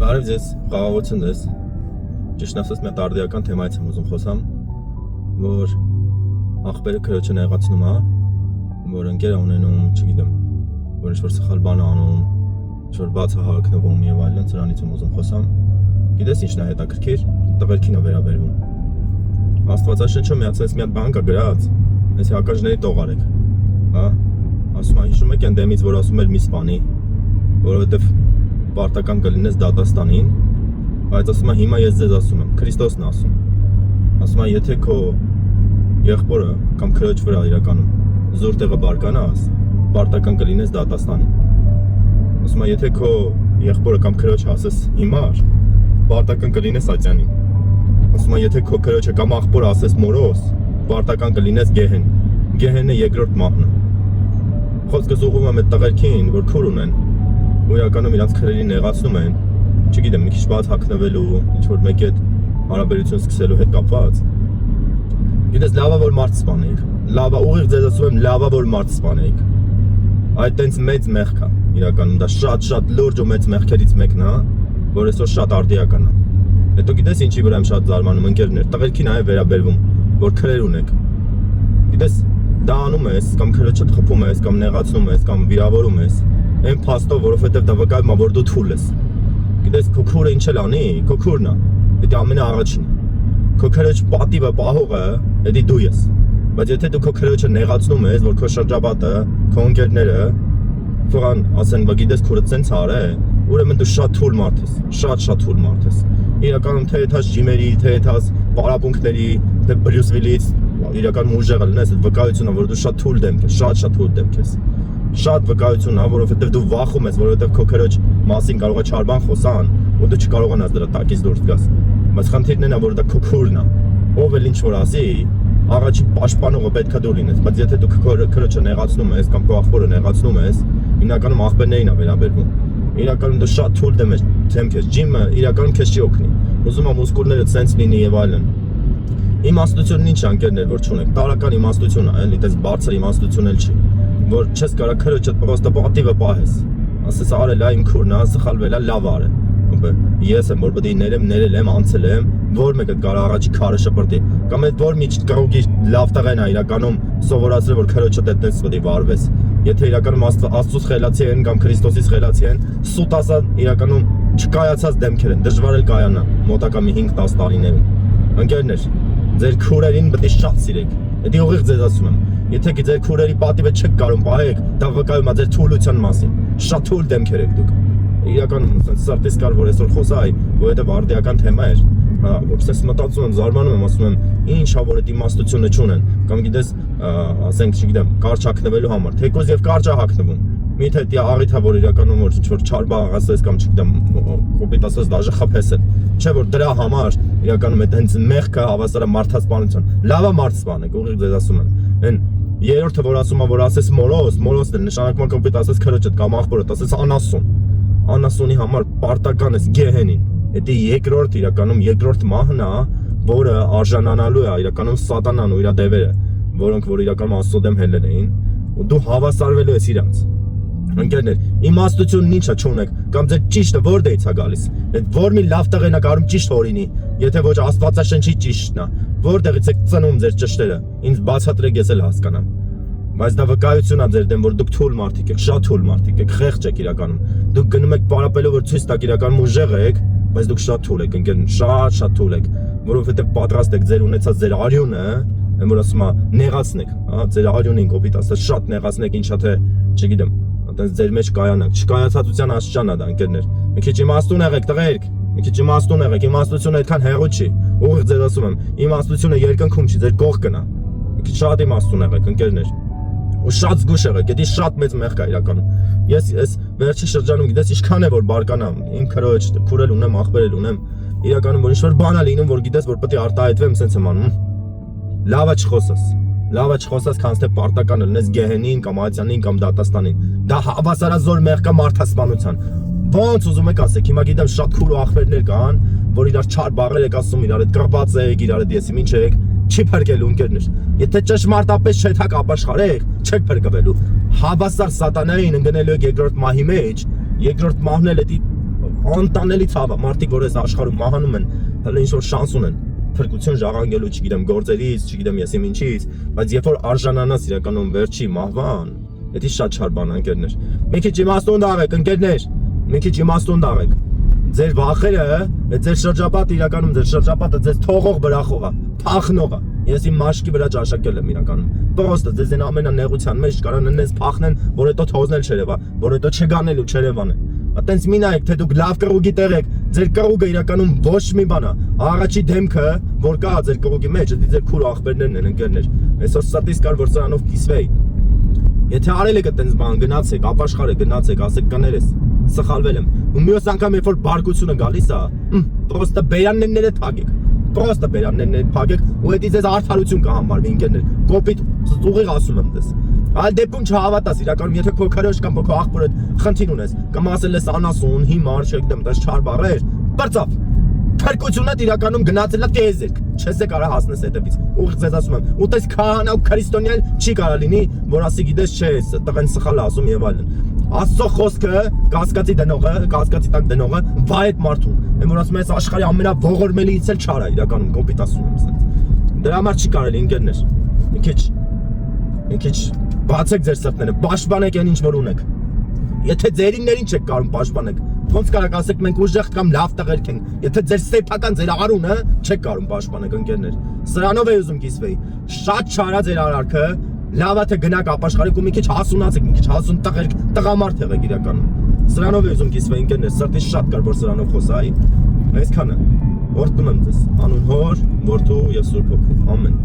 Բարև ձեզ, խաղաղություն ձեզ։ Ճիշտ ասած մի արդիական թեմայից եմ ուզում խոսամ, որ աղբերը քրոջը նեղացնում է, որ ընկեր ունենում, չգիտեմ, որ ինչ-որ սխալ բան անում, ինչ-որ բաց է հագնվում եւ այլն, սրանից եմ ուզում խոսամ։ Գիտես ինչն է հետաքրքիր, տղերքին է վերաբերվում։ Աստվածաշնչը միացած մի հատ բան կա գրած, այս հակաժների տողարեք, հա։ Ասում է, հիշում եք այն դեմից, որ ասում էր մի սպանի, որովհետեւ պարտական կլինես դատաստանին, բայց ասում է հիմա ես ձեզ ասում եմ, Քրիստոսն ասում։ Ասում է եթե քո եղբորը կամ քրոջ վրա իրականում զուր տեղը բարկանաս, պարտական կլինես դատաստանին։ Ասում է եթե քո եղբորը կամ քրոջը ասես հիմար, պարտական կլինես ատյանին։ Ասում է եթե քո քրոջը կամ աղբորը ասես մորոս, պարտական կլինես գեհեն։ Գեհենը երկրորդ մահն է։ Խոսքս ուղղում եմ այդ տղերքին, որ քուր ունեն, ու իրականում իրանց քրերի նեղացնում են, չգիտեմ, մի քիչ բաց հագնվելու, ինչ-որ մեկի հետ հարաբերություն սկսելու հետ կապված։ Գիտես, լավա որ մարդ սպանեիք, լավա, ուղիղ ձեզ ասում եմ, լավա որ մարդ սպանեիք։ Այդ տենց մեծ մեղք է, իրականում դա շատ լուրջ ու մեծ մեղքերից մեկն է, որ այսօր շատ արդիական է։ Հետո գիտես ինչի վրա եմ շատ զարմանում, ընկերներ, տղերքին այ վերաբերվում, որ քրեր ունեք։ Գիտես, դա անում ես, կամ քրոջդ խփում ես, կամ նեղացնում ես, կամ վիրավորում ես, այն փաստով, որովհետև դա վկայում է, որ դու թույլ ես։ Գիտես, քո քուրը ինչ էլ անի, քո քուրն է, դա ամենաառաջինը։ Քո քրոջ պատիվը, պահողը, դա դու ես։ Բայց եթե դու քո քրոջը նեղացնում ես, որ քո շրջապատը, քո ընկերները թողան ասեն, բա գիտես քուրը ցենց արա է, ուրեմն դու շատ թույլ մարդ ես, շատ թույլ մարդ ես։ Իրականում թե եթաս ջիմերի, թե եթաս պարապմունքների, թե Բրյուս Վիլից իրականում ուժեղը լինես, այդ վկայությունը, որ դու շատ թույլ դեմք ես, շատ թույլ դեմք ես։ Շատ վկայություն է, որովհետև դու վախում ես, որովհետև քո քրոջ մասին կարող է չար բան խոսան, ու դու չկարողանաս դրա տակից դուրս գաս։ Բայց խնդիրն այն է, որ դա քո քուրն է։ Ով էլ ինչ որ ասի, առաջին պաշտպանողը պետքա դու լինես, բայց եթե դու քո քրոջը նեղացնում ես կամ քո աղբորը նեղացնում ես, հիմնականում աղբերներին է վերաբերվում։ Իրականում դու շատ թույլ դեմք ես, ջիմը իրականում քեզ չի օգնի։ Ուզում եմ մուսկուլները ցենց լինի եւ այլն։ Իմաստությունն ինչ անկերներ որ չունեք, տարական իմաստություն է, էլի դες բարձր իմաստություն էլ չի, որ չես կարա քրոջը պրոստը պատիվը պահես։ Ասես արել է իմ քուրն, սխալվել է, լավ արել։ Ես եմ որ պետք է ներել եմ, անցել եմ, որ մեկը կարա առաջի քարը շպրտի, կամ այդ որ մի կողքի լավ տղեն է իրականում սովորացրել որ քրոջը դետես պետք է վարվես։ Եթե իրականում Աստծուց խելացի են կամ Քրիստոսից խելացի են, սուտ ասած իրականում չկայացած դեմքեր են, դժվար էլ կայանա մոտակա մի 5-10 տարիներում։ Ընկերներ, ձեր քուրերին պետք է շատ սիրեք։ Դա ուղիղ ձեզ ասում եմ։ Եթե ձեր քուրերի պատիվը չեք կարող պահեք, դա վկայում է ձեր թույլության մասին։ Շատ թույլ դեմքեր եք դուք։ Իրականում սրտից կար որ այսօր խոսայի, որովհետև արդիական թեմա էր։ Հա, որպես մտածում եմ, զարմանում եմ, ասում եմ, ինչ ա որ այդ իմաստությունը չունեն, կամ գիտես, ասենք, չգիտեմ, կարճ հագնվելու համար, թեկոզ եւ կարճ է հագնվում։ Միթե դա աղիթ է որ իրականում որ ինչ-որ չար բան ասես կամ չգիտեմ, կոպիտ ասես դաժե խփես էլ։ Չէ որ դրա համար իրականում այդ հենց մեղքը հավասար է մարդասպանության։ Լավա մարդ սպանեք, ուղիղ ձեզ ասում եմ։ Այն երրորդը որ ասում է որ ասես մորոս դեր նշանակում է կոպիտ ասես քրոջդ կամ աղբորդ ասես անասուն։ Անասունի համար պարտական ես գեհենին։ Դա երկրորդ իրականում երկրորդ մահն է, որը արժանանալու է իրականում սատանան ու իր դևերը, որոնք որ իրականում Աստծո դեմ հելել էին, ու դու հավասարվելու ես իրանց։ Ընկերներ, իմաստությունն ինչա չունեք, կամ ձեր ճիշտը որտեղից է գալիս։ Այդ որ մի լավ տղեն է կարում ճիշտ օրինի, եթե ոչ Աստվածաշնչի ճիշտն է, որտեղից եք ծնում ձեր ճշտերը։ Ինձ բացատրեք, ես էլ հասկանամ։ Բայց դա վկայություն է ձեր դեմ, որ դուք թույլ մարդիկ եք, շատ թույլ մարդիկ եք, խեղճ եք իրականում։ Դուք գնում եք պարապելով որ ցույց տաք իրականում ուժեղ եք, բայց դուք շատ թույլ եք, ընկերներ, շատ թույլ եք, որովհետև պատրաստ եք ձեր ունեցած ձեր արյունը, որ ասում է, նեղացնեք, հա, ձեր արյունին կոպիտ ասած շատ նեղացնեք, ինչա թե, չգիտեմ, այտենց ձեր մեջ կայանաք, չկայացածության աստիճան է դա, ընկերներ։ Մի քիչ իմաստուն եղեք, տղերք, մի քիչ իմաստուն եղեք, իմաստությունը այդքան հեղուկ չի։ Ուղիղ ձեզ ասում եմ, իմաստությունը երկնքում չի, ձեր կողքն է։ Մի քիչ շատ իմաստուն եղեք, ընկերներ։ Ու շատ զգուշ եղեք, դա շատ մեծ մեղք է իրականում։ Ես այս վերջի շրջանում գիտես ինչքան է որ բարկանամ, իմ քրոջ, քուրել ունեմ, աղբերել ունեմ, իրականում որ ինչ-որ բան է լինում, որ գիտես որ պետք է արտահայտվեմ, սենց եմ անում։ Լավա չխոսաս, քանց թե պարտական լինես գեհենին կամ ատյանին կամ դատաստանին։ Դա հավասարազոր մեղք է մարդասպանության։ Ոնց ուզում եք ասեք, հիմա գիտեմ շատ քուր ու աղբերներ կան, որ իրար չար բառեր եք ասում, իրար հետ կռված եք, իրար հետ եսի ինչ եք, չի փրկելու ընկերներ։ Եթե ճշմարտապես չեք հակ ապաշխարեք, չեք փրկվելու։ Հավասար սատանային ընկնելու եք երկրորդ մահի մեջ, երկրորդ մահն էլ էդի անտանելի ցավ է, մարդիկ որ այս աշխարհում մահանում են, հələ ինչ որ շանս ունեն, փրկություն ժառանգելու, չգիտեմ, գործերից, չգիտեմ ես ինչից, բայց երբ որ արժանանաս իրականում վերջի մահվան, դա շատ չար բան է, ընկերներ։ Մի քիչ իմաստուն դաղեք, ընկերներ, մի քիչ իմաստուն դաղեք։ Ձեր վախերը, ձեր շրջապատը իրականում ձեր շրջապատը ձեզ թողող բրախող է, փախնող է։ Ես իմ մաշկի վրա ճաշակել եմ իրականում։ Պրոստը ձեզ այն ամենանեղության մեջ կարան նենց փախնեն, որ հետո թոզնել չերևա, որ հետո չգանելու չերևան է։ Այտենց մի նայեք, թե դուք լավ կռուգի տեղ եք, ձեր կռուգը իրականում ոչ մի բան է։ Առաջի դեմքը, որ կա ձեր կռուգի մեջ, դա ձեր քուր ախպերներն են, ընկերներ։ Այսօր ստատիս կար, որ սրանով կիսվեի։ Եթե արել եք այտենց բան, գնացեք, ապաշխարեք, գնացեք, ասեք կներես, սխալվել եմ։ Ու մյուս անգամ երբ որ բարկությունը գալիս է, պրոստը բերաններները թագեք։ Պրոստը բերաններները թագեք, ու դա ձեզ արդարություն կհամարվի, ընկերներ։ Կոպիտ ուղիղ ասում եմ դες։ Այլ դեպքում չհավատաս, իրականում եթե քո քրոջ կամ քո աղբորը խնդիր ունես, կամ ասել ես անասուն, հիմար, չգիտեմ, դες չար բառեր, բրծավ։ Փրկությունը իրականում գնացել է տեզեք, չես կարա հասնես հետևից։ Ուղիղ ձեզ ասում եմ, ու տես քահանա ու քրիստոնյալ չի կարա լինի, որ ասի գիտես չէ, տղեն սխալ ասում եւ այլն։ Աստծո խոսքը, կասկածի դնողը, կասկածի տակ դնողը վայ այդ մարդուն։ Եմ որ ասում ես աշխարհի ամենաողորմելիից էլ չար է իրականում կոպիտ ասում եմ ասած։ Դրա համար չի կարելի ընկերներ։ Մի քիչ բացեք ձեր սրտները, պաշտպանեք այն ինչ որ ունեք։ Եթե ձերիններին չեք կարող պաշտպանեք, ոնց կարաք ասեք մենք ուժեղ կամ լավ տղերք ենք։ Եթե ձեր սեփական ձեր արունը չեք կարող պաշտպանեք ընկերներ։ Սրանով է ուզում կիսվեի։ Շատ չարա ձեր արարքը, լավ է թե գնաք ապաշխարեք ու մի քիչ հասունացեք, մի քիչ հասուն տղերք, տղամարդ եղեք իրականում։ Սրանով է ուզում կիսվեի ընկերներ, սրտից շատ կար որ սրանով խոսայի։ Այսքանը։ Օրհնում եմ ձեզ, անուն Հոր, Որդու եւ Սուրբ Հոգու։ Ամեն։